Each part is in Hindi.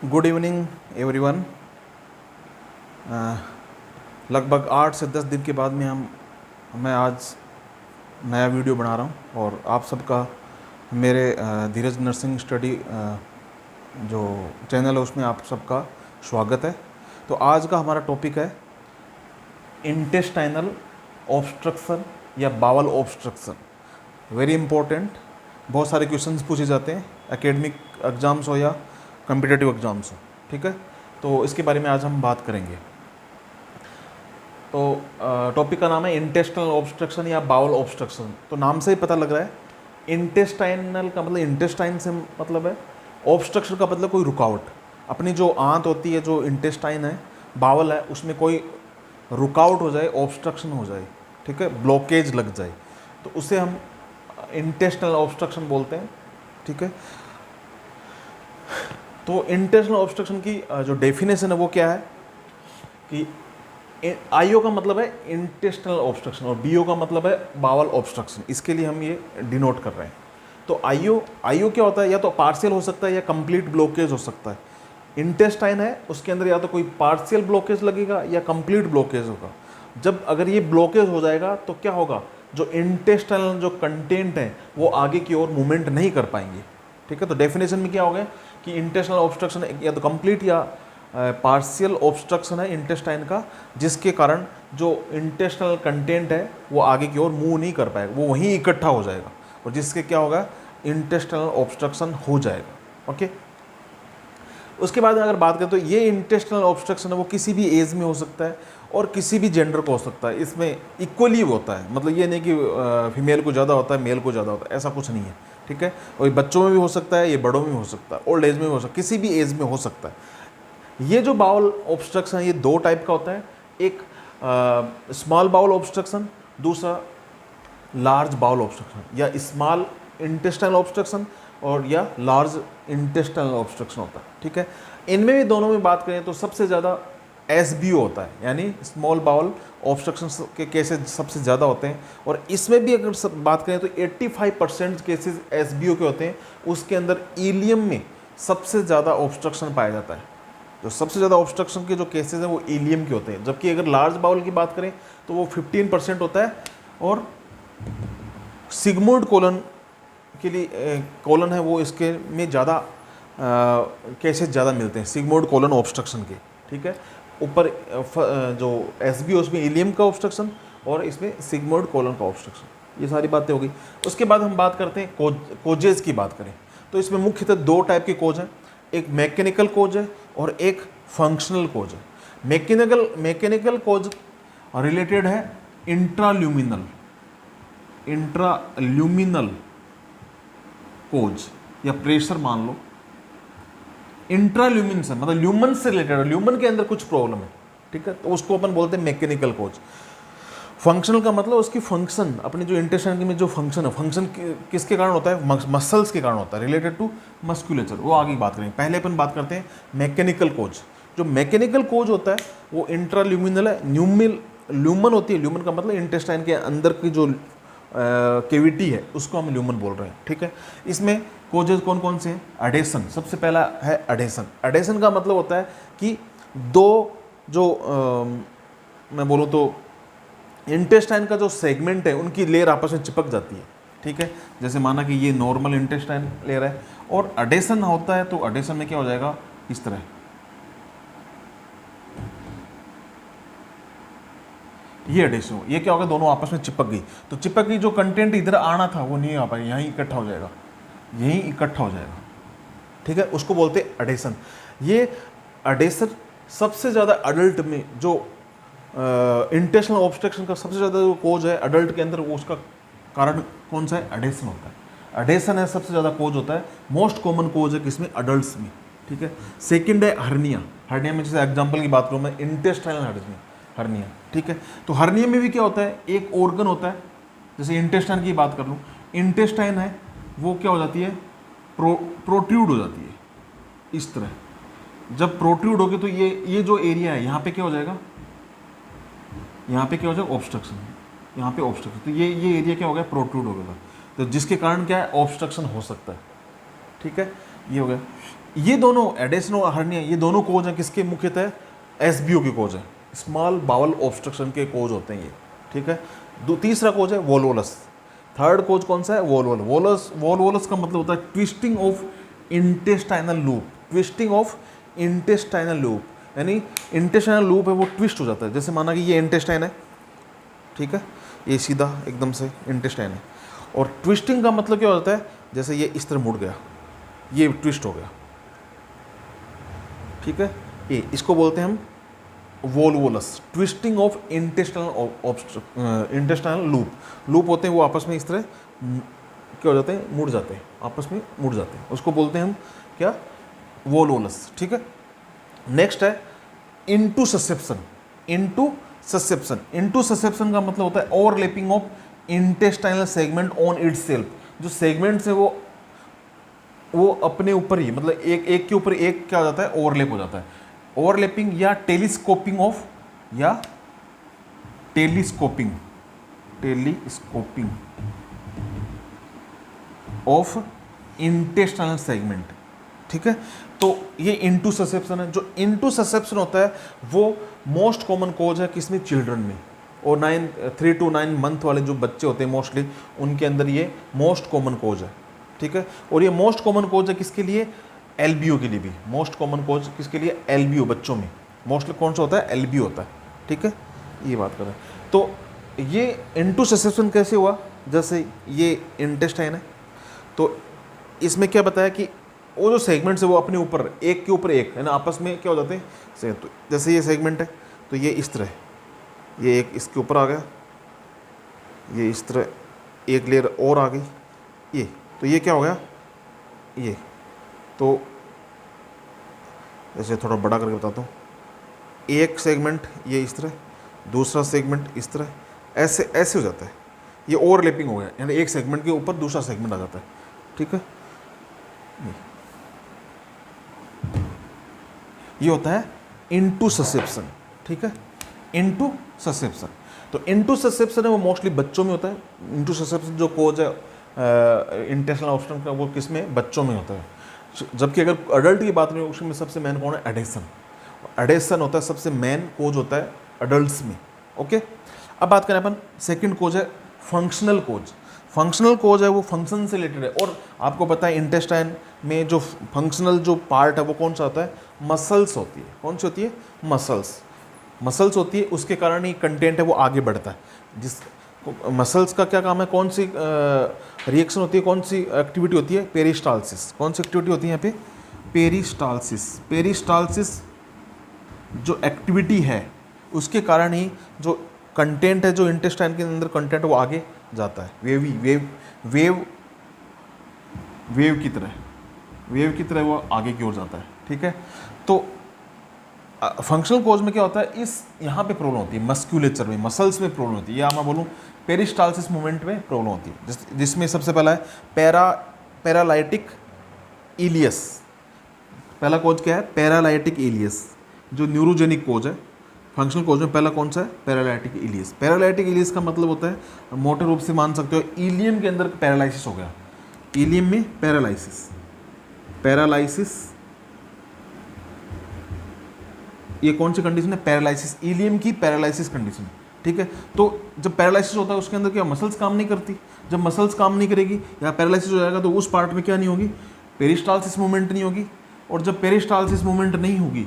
Good evening everyone. लगभग 8 से 10 दिन के बाद मैं आज नया वीडियो बना रहा हूँ और आप सबका मेरे धीरज नर्सिंग स्टडी जो चैनल है उसमें आप सबका स्वागत है। तो आज का हमारा टॉपिक है इंटेस्टाइनल ऑब्स्ट्रक्शन या बावल ऑब्स्ट्रक्शन। वेरी इंपॉर्टेंट, बहुत सारे क्वेश्चंस पूछे जाते हैं एकेडमिक एग्ज़ाम्स हो या कम्पिटिटिव एग्ज़ाम्स हो। ठीक है, तो इसके बारे में आज हम बात करेंगे। तो टॉपिक का नाम है इंटेस्टाइनल ऑब्स्ट्रक्शन या बाउल ऑब्स्ट्रक्शन। तो नाम से ही पता लग रहा है, इंटेस्टाइनल का मतलब इंटेस्टाइन से मतलब है, ऑब्स्ट्रक्शन का मतलब कोई रुकावट। अपनी जो आंत होती है, जो इंटेस्टाइन है, बावल है, उसमें कोई रुकावट हो जाए, ऑब्स्ट्रक्शन हो जाए, ठीक है, ब्लॉकेज लग जाए, तो उसे हम इंटेस्टाइनल ऑब्स्ट्रक्शन बोलते हैं। ठीक है, तो इंटेस्टाइनल ऑब्स्ट्रक्शन की जो डेफिनेशन है वो क्या है कि आईओ का मतलब है इंटेस्टाइनल ऑब्स्ट्रक्शन और बीओ का मतलब है बावल ऑब्स्ट्रक्शन। इसके लिए हम ये डिनोट कर रहे हैं। तो आईओ क्या होता है, या तो पार्शियल हो सकता है या कंप्लीट ब्लॉकेज हो सकता है। इंटेस्टाइन है, उसके अंदर या तो कोई पार्शियल ब्लॉकेज लगेगा या कंप्लीट ब्लॉकेज होगा। जब अगर ये ब्लॉकेज हो जाएगा तो क्या होगा, जो इंटेस्टाइनल जो कंटेंट है वो आगे की ओर मूवमेंट नहीं कर पाएंगे। ठीक है, तो डेफिनेशन में क्या हो गया कि इंटेस्टाइनल ऑब्स्ट्रक्शन या तो कंप्लीट या पार्शियल ऑब्स्ट्रक्शन है इंटेस्टाइन का, जिसके कारण जो इंटेस्टाइनल कंटेंट है वो आगे की ओर मूव नहीं कर पाएगा, वो वहीं इकट्ठा हो जाएगा और जिसके क्या होगा, इंटेस्टाइनल ऑब्स्ट्रक्शन हो जाएगा। ओके, उसके बाद अगर बात करें तो ये इंटेस्टाइनल ऑब्स्ट्रक्शन है वो किसी भी एज में हो सकता है और किसी भी जेंडर को हो सकता है। इसमें इक्वली होता है, मतलब ये नहीं कि फीमेल को ज़्यादा होता है मेल को ज़्यादा होता है, ऐसा कुछ नहीं है। ठीक है, और बच्चों में भी हो सकता है, ये बड़ों में हो सकता है, ओल्ड एज में भी हो सकता है, किसी भी एज में हो सकता है। ये जो बाउल ऑब्स्ट्रक्शन है ये दो टाइप का होता है, एक स्मॉल बाउल ऑब्स्ट्रक्शन, दूसरा लार्ज बाउल ऑब्स्ट्रक्शन, या स्मॉल इंटेस्टाइनल ऑब्स्ट्रक्शन और या लार्ज इंटेस्टाइनल ऑब्स्ट्रक्शन होता है। ठीक है, इनमें भी दोनों में बात करें तो सबसे ज़्यादा एसबीओ होता है, यानी स्मॉल बाउल ऑब्स्ट्रक्शन के केसेस सबसे ज़्यादा होते हैं। और इसमें भी अगर सब बात करें तो 85% केसेस एसबीओ के होते हैं। उसके अंदर इलियम में सबसे ज़्यादा ऑब्स्ट्रक्शन पाया जाता है। जो सबसे ज़्यादा ऑब्स्ट्रक्शन के जो केसेस हैं वो इलियम के होते हैं, जबकि अगर लार्ज बाउल की बात करें तो वो 15% होता है। और सिग्मोइड कोलन के लिए कोलन है वो, इसके में ज़्यादा केसेस ज़्यादा मिलते हैं सिग्मोइड कोलन ऑब्स्ट्रक्शन के। ठीक है, ऊपर जो एसबीओ उसमें इलियम का ऑब्स्ट्रक्शन और इसमें सिग्मोइड कोलन का ऑब्स्ट्रक्शन। ये सारी बातें हो गई। उसके बाद हम बात करते हैं कोजेज की बात करें तो इसमें मुख्यतः दो टाइप के कोज हैं, एक मैकेनिकल कोज है और एक फंक्शनल कोज है। मैकेनिकल कोज रिलेटेड है इंट्राल्यूमिनल कोज या प्रेशर मान लो, इंट्राल्यूमिन से मतलब ल्यूमन से रिलेटेड है, ल्यूमन के अंदर कुछ प्रॉब्लम है। ठीक है, तो उसको अपन बोलते हैं मैकेनिकल कोज। फंक्शनल का मतलब उसकी फंक्शन, अपनी जो इंटेस्टाइन में जो फंक्शन है, फंक्शन किसके कारण होता है, मसल्स के कारण होता है, रिलेटेड टू मस्कुलेचर। वो आगे बात करेंगे, पहले अपन बात करते हैं मैकेनिकल कोज। जो मैकेनिकल कोज होता है वो इंट्राल्यूमिनल है, ल्यूमन होती है। ल्यूमन का मतलब इंटेस्टाइन के अंदर की जो केविटी है उसको हम ल्यूमन बोल रहे हैं। ठीक है, इसमें कोजेज कौन कौन से हैं, एडेशन सबसे पहला है। एडेशन का मतलब होता है कि दो जो मैं बोलूँ तो इंटेस्टाइन का जो सेगमेंट है उनकी लेयर आपस में चिपक जाती है। ठीक है, जैसे माना कि ये नॉर्मल इंटेस्टाइन लेयर है और एडेशन होता है, तो एडेशन में क्या हो जाएगा, इस तरह ये एडेशन, ये क्या होगा, दोनों आपस में चिपक गई। तो चिपक गई, जो कंटेंट इधर आना था वो नहीं आ पाएगा, यहीं इकट्ठा हो जाएगा, यहीं इकट्ठा हो जाएगा। ठीक है, उसको बोलते हैं एडेशन। ये एडेशन सबसे ज़्यादा अडल्ट में जो इंटेस्टाइनल ऑब्स्ट्रक्शन का सबसे ज़्यादा जो कोज है अडल्ट के अंदर, वो उसका कारण कौन सा है, एडेशन होता है। एडेशन है सबसे ज़्यादा कोज होता है, मोस्ट कॉमन कोज है किसमें, अडल्ट्स में। ठीक है, सेकंड है हर्निया में जैसे एग्जांपल की बात करूँ मैं, इंटेस्टाइनल हर्निया। ठीक है, तो हर्निया में भी क्या होता है, एक ऑर्गन होता है, जैसे इंटेस्टाइन की बात कर लूँ, इंटेस्टाइन है वो क्या हो जाती है, प्रोट्रूड हो जाती है इस तरह। जब प्रोट्रूड होगी तो ये जो एरिया है यहाँ पे क्या हो जाएगा, यहाँ पे क्या हो जाएगा, ऑब्स्ट्रक्शन, यहाँ पे ऑब्स्ट्रक्शन। तो ये एरिया क्या हो गया, प्रोट्रूड हो गया, तो जिसके कारण क्या है, ऑब्स्ट्रक्शन हो सकता है। ठीक है, ये हो गया। ये दोनों एडेशन और हर्निया, ये दोनों कोज हैं किसके मुख्यतः, एसबीओ के कोज हैं, स्मॉल बावल ऑब्स्ट्रक्शन के कोज होते हैं ये, ठीक है। तीसरा कोज है वोल्वोलस। थर्ड कोज कौन सा है, वोल्वोल। वोल्वोलस का मतलब होता है twisting of intestinal loop, twisting of intestinal loop, यानी इंटेस्टाइनल लूप है वो ट्विस्ट हो जाता है। जैसे माना कि ये इंटेस्टाइन है, ठीक है, ये सीधा एकदम से इंटेस्टाइन है, और ट्विस्टिंग का मतलब क्या होता है, जैसे ये इस तरह मुड़ गया, ये ट्विस्ट हो गया, ठीक है, ये इसको बोलते हैं हम volvulus, twisting of intestinal loop. Loop होते हैं वो आपस में इस तरह क्या हो जाते हैं, मुड़ जाते हैं, आपस में मुड़ जाते हैं, उसको बोलते हैं हम क्या, वोल्वोलस, ठीक है। नेक्स्ट है into susception. Into susception, into susception का मतलब होता है overlapping of intestinal segment on it's self. जो सेगमेंट्स है वो अपने ऊपर ही, मतलब एक के ऊपर एक क्या हो जाता है, ओवरलैप हो जाता है। ओवरलैपिंग या टेलीस्कोपिंग ऑफ, या टेलीस्कोपिंग ऑफ इंटेस्टाइनल सेगमेंट, ठीक है। तो ये इनटू ससेप्शन है। जो इनटू ससेप्शन होता है वो मोस्ट कॉमन कोज है किसमें, चिल्ड्रन में, और 3 to 9 मंथ वाले जो बच्चे होते हैं मोस्टली, उनके अंदर ये मोस्ट कॉमन कोज है, ठीक है। और ये मोस्ट कॉमन कोज है किसके लिए, एलबीओ के लिए भी। मोस्ट कॉमन कोज किसके लिए, एलबीओ, बच्चों में मोस्टली कौन सा होता है, एलबीओ होता है, ठीक है, ये बात करें। तो ये इनटू ससेप्शन कैसे हुआ, जैसे ये इंटेस्टाइन है, तो इसमें क्या बताया कि वो जो सेगमेंट्स है वो अपने ऊपर एक के ऊपर एक है ना, आपस में क्या हो जाते हैं। तो जैसे ये सेगमेंट है तो ये इस तरह, ये एक इसके ऊपर आ गया, ये इस तरह एक लेयर और आ गई, ये तो ये क्या हो गया, ये तो जैसे थोड़ा बड़ा करके बताता हूँ, एक सेगमेंट ये इस तरह, दूसरा सेगमेंट इस तरह, ऐसे ऐसे हो जाता है, ये ओवरलैपिंग हो गया, यानी एक सेगमेंट के ऊपर दूसरा सेगमेंट आ जाता है, ठीक है। ये होता है इनटू ससेप्शन, ठीक है, इनटू ससेप्शन। तो इनटू ससेप्शन है वो मोस्टली बच्चों में होता है। इनटू ससेप्शन जो कोज है इंटेस्टाइनल ऑब्स्ट्रक्शन का, वो किस में, बच्चों में होता है। जबकि अगर अडल्ट की बात करें उसमें सबसे मेन कौन है, एडेशन। एडेशन होता है सबसे मेन कोज होता है अडल्ट्स में, ओके। अब बात करें अपन, सेकंड कोज है फंक्शनल कोज। फंक्शनल कोज है वो फंक्शन से रिलेटेड है, और आपको पता है इंटेस्टाइन में जो फंक्शनल जो पार्ट है वो कौन सा होता है, मसल्स होती है। कौन सी होती है, मसल्स होती है, उसके कारण ही कंटेंट है वो आगे बढ़ता है। जिस मसल्स का क्या काम है, कौन सी रिएक्शन होती है, कौन सी एक्टिविटी होती है, पेरिस्टालसिस। कौन सी एक्टिविटी होती है यहाँ पे, पेरिस्टालसिस जो एक्टिविटी है उसके कारण ही जो कंटेंट है, जो इंटेस्टाइन के अंदर कंटेंट वो आगे जाता है, वेव की तरह वो आगे की ओर जाता है, ठीक है। तो फंक्शनल कोज में क्या होता है, इस यहाँ पे प्रॉब्लम होती है, मस्क्यूलेचर में, मसल्स में प्रॉब्लम होती है, या मैं बोलूँ पेरिस्टालसिस मूवमेंट में प्रॉब्लम होती है, जिसमें सबसे पहला है पैरालाइटिक इलियस। पहला कोज क्या है, पैरालाइटिक इलियस, जो न्यूरोजेनिक कोज है। फंक्शनल कोज में पहला कौन सा है, पैरालाइटिक इलियस। पैरालाइटिक इलियस का मतलब होता है, मोटे रूप से मान सकते हो, इलियम के अंदर पैरालाइसिस हो गया, इलियम में पैरालाइसिस, ये कौन सी कंडीशन है, पैरालाइसिस, इलियम की पैरालाइसिस कंडीशन, ठीक है। तो जब पैरालाइसिस होता है उसके अंदर क्या, मसल्स काम नहीं करती। जब मसल्स काम नहीं करेगी या पैरालाइसिस हो जाएगा तो उस पार्ट में क्या नहीं होगी, पेरिस्टालसिस मूवमेंट नहीं होगी। और जब पेरिस्टालसिस मूवमेंट नहीं होगी,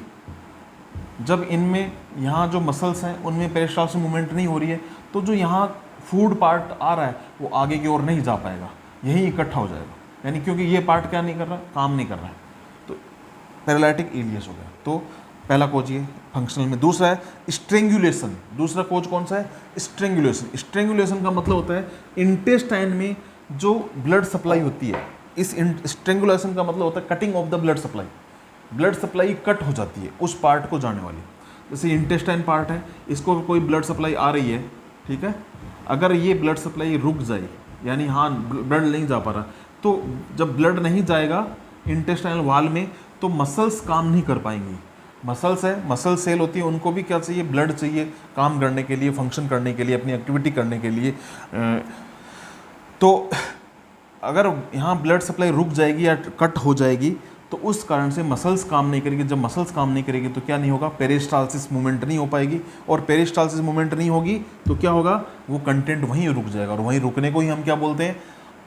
जब इनमें यहाँ जो मसल्स हैं उनमें पेरिस्टालसिस मूवमेंट नहीं हो रही है, तो जो यहाँ फूड पार्ट आ रहा है वो आगे की ओर नहीं जा पाएगा, यहीं इकट्ठा हो जाएगा, यानी क्योंकि ये पार्ट क्या नहीं कर रहा, काम नहीं कर रहा है, तो पैरालाइटिक इलियस हो गया। तो पहला कोज ये फंक्शनल में। दूसरा है स्ट्रेंगुलेशन। दूसरा कोज कौन सा है, स्ट्रेंगुलेशन। स्ट्रेंगुलेशन का मतलब होता है इंटेस्टाइन में जो ब्लड सप्लाई होती है, इस स्ट्रेंगुलेशन का मतलब होता है cutting of the blood supply. Blood supply cut हो जाती है उस पार्ट को जाने वाली। जैसे इंटेस्टाइन पार्ट है, इसको कोई ब्लड सप्लाई आ रही है, ठीक है, अगर ये ब्लड सप्लाई रुक जाए, यानी हाँ ब्लड नहीं जा पा रहा, तो जब ब्लड नहीं जाएगा इंटेस्टाइनल वाल में तो मसल्स काम नहीं कर पाएंगी। मसल्स है, मसल सेल होती है, उनको भी क्या चाहिए, ब्लड चाहिए काम करने के लिए, फंक्शन करने के लिए, अपनी एक्टिविटी करने के लिए। तो अगर यहाँ ब्लड सप्लाई रुक जाएगी या कट हो जाएगी तो उस कारण से मसल्स काम नहीं करेगी। जब मसल्स काम नहीं करेगी तो क्या नहीं होगा, पेरिस्टालसिस मूवमेंट नहीं हो पाएगी, और पेरिस्टालसिस मूवमेंट नहीं होगी तो क्या होगा, वो कंटेंट वहीं रुक जाएगा, और वहीं रुकने को ही हम क्या बोलते हैं,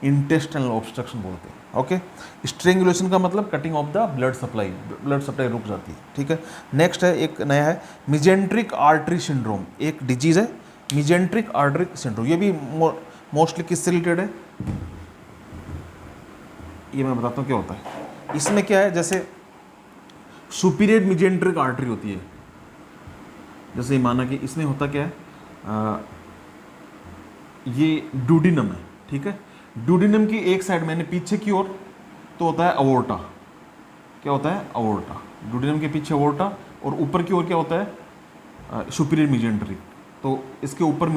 इंटेस्टाइनल ऑब्स्ट्रक्शन बोलते हैं। ओके, स्ट्रेंगुलेशन का मतलब cutting of the blood supply रुक जाती है। ठीक है, नेक्स्ट है एक नया है मिजेंट्रिक आर्टरी सिंड्रोम, एक डिजीज है मिजेंट्रिक आर्टरी सिंड्रोम। ये भी मोस्टली किससे रिलेटेड है, ये मैं बताता हूँ क्या होता है। इसमें क्या है, जैसे सुपीरियर मिजेंट्रिक आर्टरी होती है, जैसे माना कि इसमें होता क्या है, ये डूडिनम है, ठीक है, डूडिनम की एक साइड मैंने पीछे की ओर तो होता है अवोर्टा, क्या होता है अवोर्टा, डूडिनम के पीछे अवोर्टा, और ऊपर की ओर क्या होता है सुपीरियर मिजेंट्रिक। तो इसके ऊपर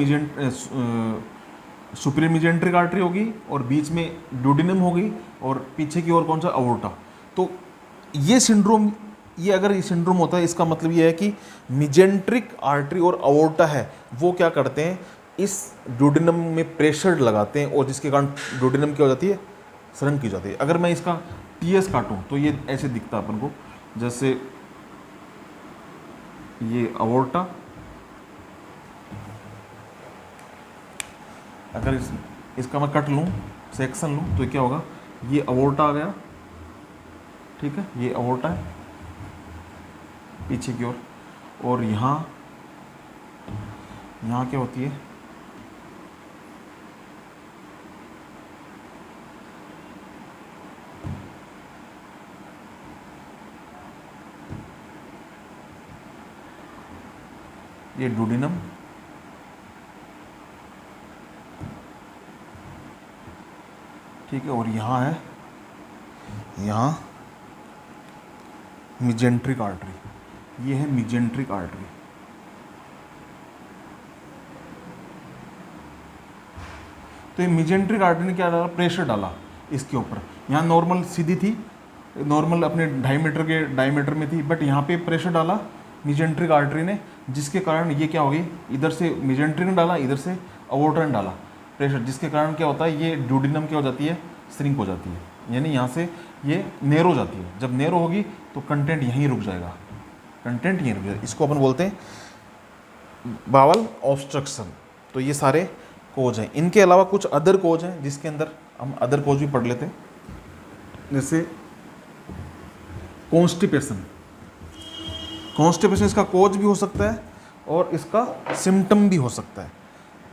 सुपीरियर मिजेंट्रिक आर्टरी होगी और बीच में डूडिनम होगी और पीछे की ओर कौन सा अवोर्टा। तो ये सिंड्रोम, ये अगर ये सिंड्रोम होता है इसका मतलब ये है कि मिजेंट्रिक आर्टरी और अवोर्टा है वो क्या करते हैं, इस डूडिनम में प्रेशर लगाते हैं, और जिसके कारण डूडिनम क्या हो जाती है, श्रंक की जाती है। अगर मैं इसका टीएस काटूं तो ये ऐसे दिखता है अपन को, जैसे ये अवोर्टा, अगर इसका मैं कट लूं, सेक्शन लूं, तो क्या होगा, ये अवोर्टा आ गया, ठीक है, ये अवोर्टा है पीछे की ओर, और यहाँ क्या होती है, ये डूडिनम, ठीक है, और यहाँ है, यहाँ मिजेंट्रिक आर्टरी, ये है मिजेंट्रिक आर्टरी। तो ये मिजेंट्रिक आर्टरी ने क्या डाला, प्रेशर डाला इसके ऊपर। यहाँ नॉर्मल सीधी थी, नॉर्मल अपने डायमीटर में थी, बट यहाँ पे प्रेशर डाला मिजेंट्रिक आर्टरी ने, जिसके कारण ये क्या हो गई, इधर से मिजेंट्रिक ने डाला, इधर से अवोर्टा ने डाला प्रेशर, जिसके कारण क्या होता है, ये डूडिनम क्या हो जाती है, श्रिंक हो जाती है, यानी यहाँ से ये नैरो जाती है। जब नैरो होगी तो कंटेंट यहीं रुक जाएगा, कंटेंट यहीं रुक जाएगा। इसको अपन बोलते हैं बावल ऑब्स्ट्रक्शन। तो ये सारे कोज हैं। इनके अलावा कुछ अदर कोज हैं जिसके अंदर हम अदर कोज भी पढ़ लेते हैं, जैसे कॉन्स्टिपेशन। कॉन्स्टिपेशन इसका कोज भी हो सकता है और इसका सिम्टम भी हो सकता है।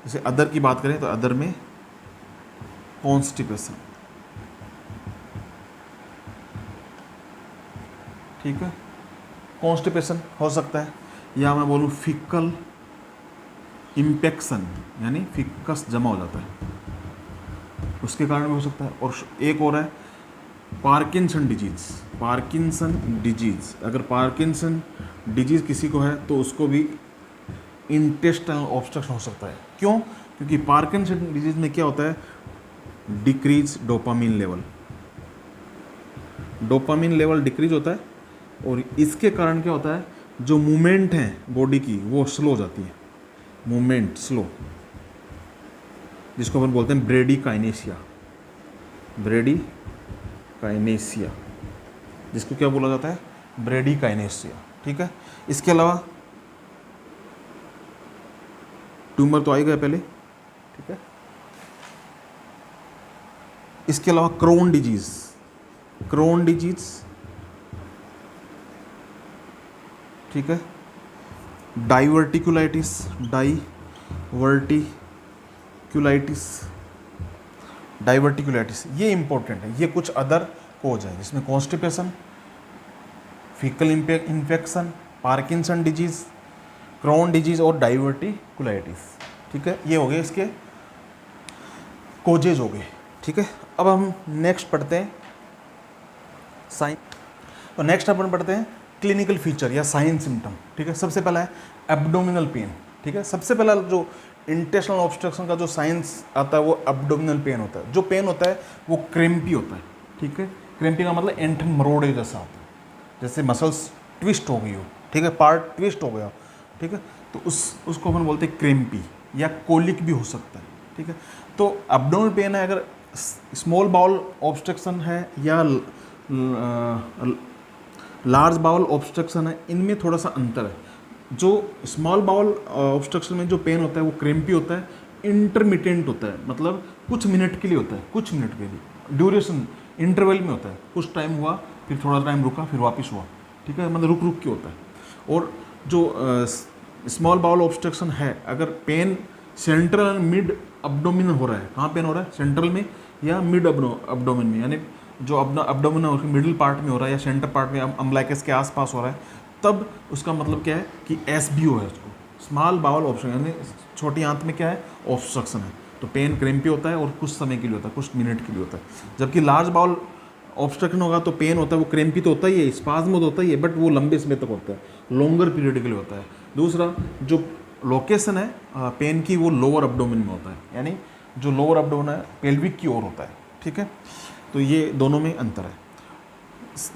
जैसे अदर की बात करें तो अदर में कॉन्स्टिपेशन, ठीक है, कॉन्स्टिपेशन हो सकता है, या मैं बोलूँ फिकल इम्पेक्शन, यानी फिकस जमा हो जाता है, उसके कारण भी हो सकता है। और एक और है पार्किंसन डिजीज। पार्किंसन डिजीज, अगर पार्किंसन डिजीज किसी को है तो उसको भी इंटेस्टाइनल ऑब्स्ट्रक्शन हो सकता है। क्यों? क्योंकि पार्किंसन डिजीज में क्या होता है, decrease dopamine level, dopamine level decrease होता है, और इसके कारण क्या होता है, जो मूवमेंट है बॉडी की वो स्लो हो जाती है, मूवमेंट स्लो, जिसको अपन बोलते हैं ब्रेडी काइनेसिया, ब्रेडी काइनेसिया, जिसको क्या बोला जाता है, ब्रेडी काइनेसिया, ठीक है। इसके अलावा ट्यूमर तो आएगा पहले, ठीक है। इसके अलावा क्रोन डिजीज, क्रोन डिजीज, ठीक है, डाइवर्टिकुलाइटिस, डाइवर्टिकुलाइटिस, ये इंपॉर्टेंट है। ये कुछ अदर कोज है जिसमें constipation, fecal infection, Parkinson disease, Crohn disease और डाइवर्टिकुलाइटिस, ठीक है। ये हो गए इसके कोजेज हो गए, ठीक है। अब हम नेक्स्ट पढ़ते हैं साइन। तो नेक्स्ट अपन पढ़ते हैं क्लिनिकल फीचर या साइन सिम्टम, ठीक है। सबसे पहला है एब्डोमिनल पेन, ठीक है। सबसे पहला जो इंटेस्टाइनल ऑब्स्ट्रक्शन का जो साइंस आता है वो एब्डोमिनल पेन होता है। जो पेन होता है वो क्रेम्पी होता है, ठीक है। क्रेम्पी का मतलब एंटन मरोड़े जैसा होता है, जैसे मसल्स ट्विस्ट हो गई हो, ठीक है, पार्ट ट्विस्ट हो गया, ठीक है, तो उसको अपन बोलते हैं क्रेम्पी, या कोलिक भी हो सकता है, ठीक है। तो एब्डोमिनल पेन है, अगर स्मॉल बाउल ऑब्स्ट्रक्शन है या लार्ज बाउल ऑब्स्ट्रक्शन है, इनमें थोड़ा सा अंतर है। जो स्मॉल बाउल ऑब्स्ट्रक्शन में जो पेन होता है वो क्रेम्पी होता है, इंटरमिटेंट होता है, मतलब कुछ मिनट के लिए होता है, कुछ मिनट के लिए, ड्यूरेशन इंटरवल में होता है, कुछ टाइम हुआ फिर थोड़ा टाइम रुका फिर वापस हुआ, ठीक है, मतलब रुक रुक के होता है। और जो स्मॉल बाउल ऑब्स्ट्रक्शन है, अगर pain central and mid abdomen हो रहा है, कहाँ पेन हो रहा है, सेंट्रल में या मिड अब्डोमिन में, यानी जो अब्डोमिन है उसके मिडिल पार्ट में हो रहा है या सेंटर पार्ट में अम्बलाइकस के आसपास हो रहा है, तब उसका मतलब क्या है कि SBO है, उसको स्मॉल बाउल ऑब्स्ट्रक्शन, यानी छोटी आंत में क्या है, ऑब्स्ट्रक्शन है, तो पेन क्रेम्पी होता है और कुछ समय के लिए होता है, कुछ मिनट के लिए होता है। जबकि लार्ज बाउल ऑब्स्ट्रक्शन होगा तो पेन होता है, वो क्रेम्पी तो होता ही है, स्पाज्म तो होता ही है, बट वो लंबे समय तक होता है, लॉन्गर पीरियड के लिए होता है। दूसरा जो लोकेशन है पेन की, वो लोअर अब्डोमिन में होता है, यानी जो लोअर अब्डोमिन है पेल्विक की ओर होता है, ठीक है। तो ये दोनों में अंतर है।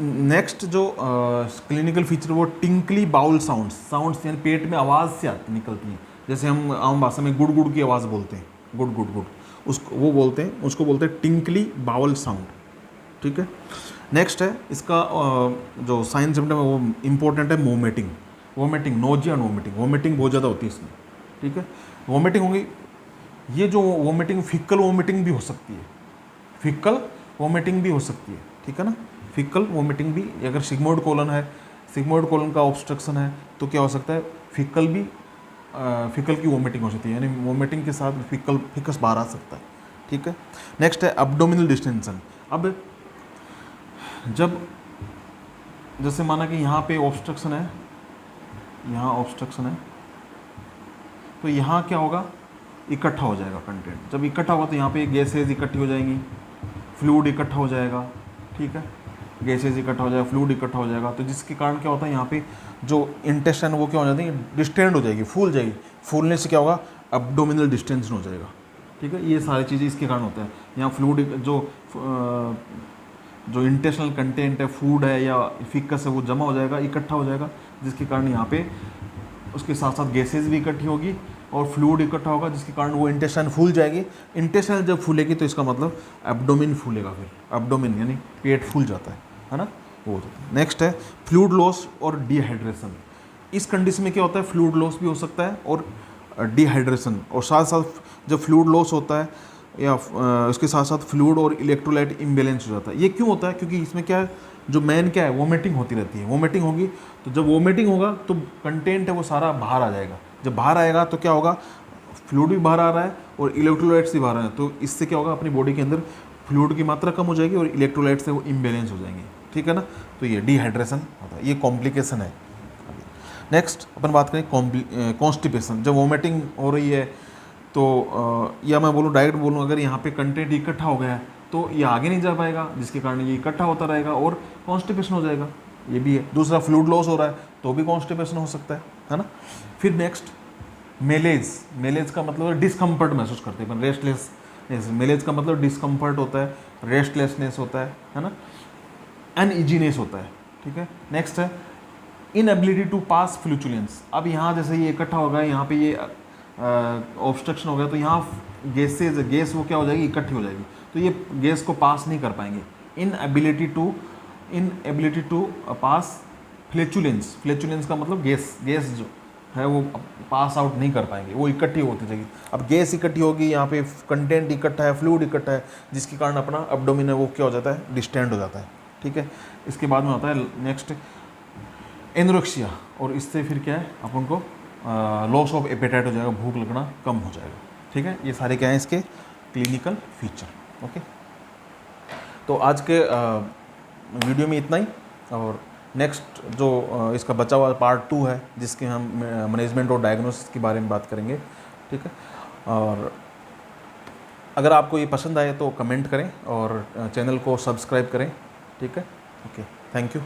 नेक्स्ट जो क्लिनिकल फीचर वो टिंकली बाउल साउंड्स यानी पेट में आवाज़ से आती निकलती हैं, जैसे हम आम भाषा में गुड़ गुड़ की आवाज़ बोलते हैं, गुड़ गुड़ गुड़, उसको वो बोलते हैं, उसको बोलते हैं टिंकली बाउल साउंड, ठीक है। नेक्स्ट है इसका जो साइन सिम्टम है वो इम्पोर्टेंट है, वोमिटिंग, नोजिया एंड वोमिटिंग बहुत ज़्यादा होती है इसमें, ठीक है। वोमिटिंग होगी, ये जो वोमिटिंग फिकल वोमिटिंग भी हो सकती है, फिकल वोमिटिंग भी हो सकती है, ठीक है ना। फिकल वोमिटिंग भी, अगर सिग्मोइड कोलन का ऑब्स्ट्रक्शन है तो क्या हो सकता है, फिकल की वोमिटिंग हो सकती है, यानी वोमिटिंग के साथ फिकस बाहर आ सकता है, ठीक है। नेक्स्ट है अब्डोमिनल डिस्टेंशन। अब जब जैसे माना कि यहाँ पे ऑब्स्ट्रक्शन है, यहाँ ऑब्स्ट्रक्शन है, तो यहाँ क्या होगा, इकट्ठा हो जाएगा कंटेंट। जब इकट्ठा होगा तो यहाँ पे गैसेज इकट्ठी हो जाएंगी, फ्लूइड इकट्ठा हो जाएगा, ठीक है, गैसेज इकट्ठा हो जाएगा, फ्लूइड इकट्ठा हो जाएगा, तो जिसके कारण क्या होता है, यहाँ पे जो इंटेस्टाइन वो क्या हो जाती है, डिस्टेंड हो जाएगी, फूल जाएगी। फूलने से क्या होगा, अब्डोमिनल डिस्टेंशन हो जाएगा, ठीक है। ये सारी चीज़ें इसके कारण होता है। यहाँ फ्लूइड जो इंटेस्टिनल कंटेंट है, फूड है या फिकस है, वो जमा हो जाएगा, इकट्ठा हो जाएगा, जिसके कारण यहाँ पे उसके साथ साथ गैसेज भी इकट्ठी होगी और फ्लूइड इकट्ठा होगा, जिसके कारण वो इंटेस्टाइन फूल जाएगी। इंटेस्टाइन जब फूलेगी तो इसका मतलब एब्डोमिन फूलेगा, फिर एब्डोमिन यानी पेट फूल जाता है ना, वो होता है। नेक्स्ट है फ्लूइड लॉस और डिहाइड्रेशन। इस कंडीशन में क्या होता है, फ्लूइड लॉस भी हो सकता है और डिहाइड्रेशन, और साथ साथ जब फ्लूइड लॉस होता है या उसके साथ साथ फ्लूइड और इलेक्ट्रोलाइट इम्बैलेंस हो जाता है। ये क्यों होता है, क्योंकि इसमें क्या है, जो मेन क्या है, वोमिटिंग होती रहती है। वोमिटिंग होगी तो जब वोमिटिंग होगा तो कंटेंट है वो सारा बाहर आ जाएगा। जब बाहर आएगा तो क्या होगा, फ्लूइड भी बाहर आ रहा है और इलेक्ट्रोलाइट्स भी बाहर आ रहे हैं, तो इससे क्या होगा, अपनी बॉडी के अंदर फ्लूइड की मात्रा कम हो जाएगी और इलेक्ट्रोलाइट्स से वो इम्बैलेंस हो जाएंगे, ठीक है ना। तो ये डिहाइड्रेशन होता है, ये कॉम्प्लिकेशन है। नेक्स्ट अपन बात करें कॉन्स्टिपेशन। जब वोमिटिंग हो रही है तो या मैं बोलूँ डायरेक्ट बोलूँ, अगर यहाँ पे कंटेंट इकट्ठा हो गया है तो ये आगे नहीं जा पाएगा, जिसके कारण ये इकट्ठा होता रहेगा और कॉन्स्टिपेशन हो जाएगा, ये भी है। दूसरा फ्लूइड लॉस हो रहा है तो भी कॉन्स्टिपेशन हो सकता है ना। फिर नेक्स्ट मेलेज का मतलब डिस्कम्फर्ट महसूस करते हैं, रेस्टलेसनेस। मेलेज का मतलब डिस्कम्फर्ट होता है, रेस्टलेसनेस होता है ना, अनइजीनेस होता है, ठीक है। नेक्स्ट है इनएबिलिटी टू पास फ्लूचुलेंस। अब यहाँ जैसे ये इकट्ठा हो गया, यहाँ पे ये ऑब्स्ट्रक्शन हो गया, तो यहाँ गैस वो क्या हो जाएगी, इकट्ठी हो जाएगी, तो ये गैस को पास नहीं कर पाएंगे। इनएबिलिटी टू पास फ्लैचुलेंस का मतलब गैस जो है वो पास आउट नहीं कर पाएंगे, वो इकट्ठी होती जाएगी। अब गैस इकट्ठी होगी, यहाँ पे कंटेंट इकट्ठा है, फ्लूइड इकट्ठा है, जिसके कारण अपना अब्डोमिन है वो क्या हो जाता है, डिस्टेंड हो जाता है, ठीक है। इसके बाद में होता है नेक्स्ट एनोरेक्सिया, और इससे फिर क्या है, अपन को लॉस ऑफ एपेटाइट हो जाएगा, भूख लगना कम हो जाएगा, ठीक है। ये सारे क्या हैं इसके क्लिनिकल फीचर। ओके, तो आज के वीडियो में इतना ही, और नेक्स्ट जो इसका बचा हुआ पार्ट 2 है, जिसके हम मैनेजमेंट और डायग्नोसिस के बारे में बात करेंगे, ठीक है। और अगर आपको ये पसंद आए तो कमेंट करें और चैनल को सब्सक्राइब करें, ठीक है। Okay, thank you.